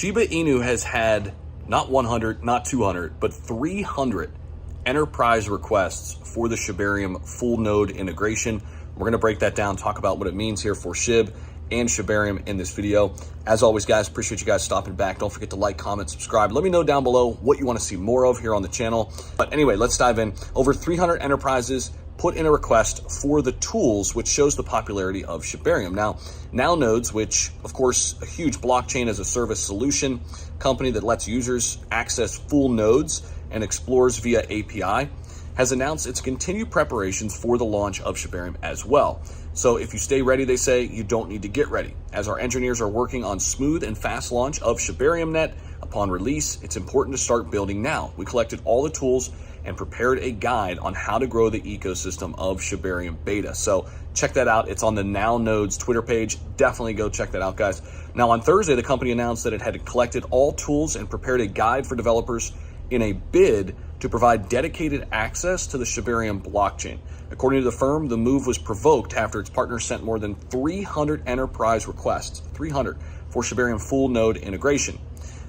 Shiba Inu has had not 100, not 200, but 300 enterprise requests for the Shibarium full node integration. We're going to break that down, talk about what it means here for SHIB and Shibarium in this video. As always, guys, appreciate you guys stopping back. Don't forget to like, comment, subscribe. Let me know down below what you want to see more of here on the channel. But anyway, let's dive in. Over 300 enterprises put in a request for the tools, which shows the popularity of Shibarium. Now Nodes, which of course a huge blockchain as a service solution company that lets users access full nodes and explores via API, has announced its continued preparations for the launch of Shibarium as well. So if you stay ready, they say, you don't need to get ready. As our engineers are working on smooth and fast launch of Shibarium Net upon release, it's important to start building now. We collected all the tools and prepared a guide on how to grow the ecosystem of Shibarium Beta. So check that out. It's on the Now Nodes Twitter page. Definitely go check that out, guys. Now on Thursday, the company announced that it had collected all tools and prepared a guide for developers in a bid to provide dedicated access to the Shibarium blockchain. According to the firm, the move was provoked after its partners sent more than 300 enterprise requests, 300, for Shibarium full node integration.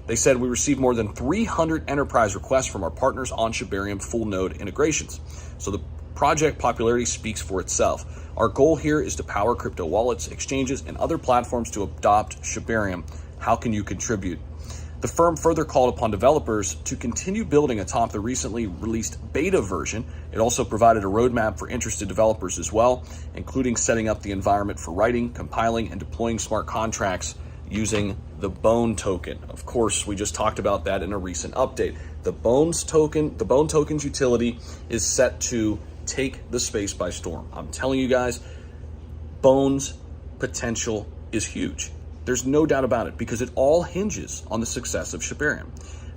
They said, we received more than 300 enterprise requests from our partners on Shibarium full node integrations. So the project popularity speaks for itself. Our goal here is to power crypto wallets, exchanges, and other platforms to adopt Shibarium. How can you contribute? The firm further called upon developers to continue building atop the recently released beta version. It also provided a roadmap for interested developers as well, including setting up the environment for writing, compiling, and deploying smart contracts using the Bone token. Of course, we just talked about that in a recent update. The Bone token's utility is set to take the space by storm. I'm telling you guys, Bone's potential is huge. There's no doubt about it, because it all hinges on the success of Shibarium.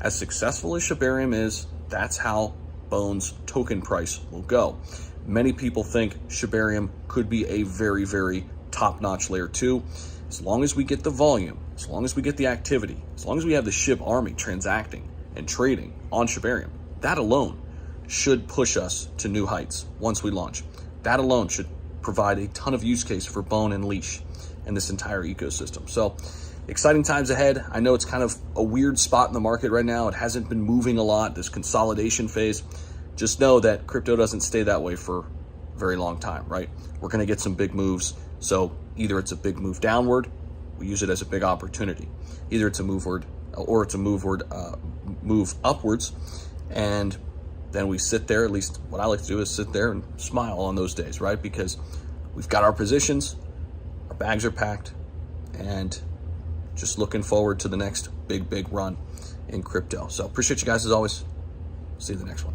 As successful as Shibarium is, that's how Bone's token price will go. Many people think Shibarium could be a very, very top-notch layer 2. As long as we get the volume, as long as we get the activity, as long as we have the SHIB army transacting and trading on Shibarium, that alone should push us to new heights once we launch. That alone should provide a ton of use case for Bone and Leash and this entire ecosystem. So exciting times ahead. I know it's kind of a weird spot in the market right now. It hasn't been moving a lot, this consolidation phase. Just know that crypto doesn't stay that way for a very long time, right? We're gonna get some big moves. So either it's a big move downward, we use it as a big opportunity. Either it's a moveward or it's a move upwards. And then we sit there, at least what I like to do is sit there and smile on those days, right? Because we've got our positions, our bags are packed, and just looking forward to the next big run in crypto. So appreciate you guys as always. See you in the next one.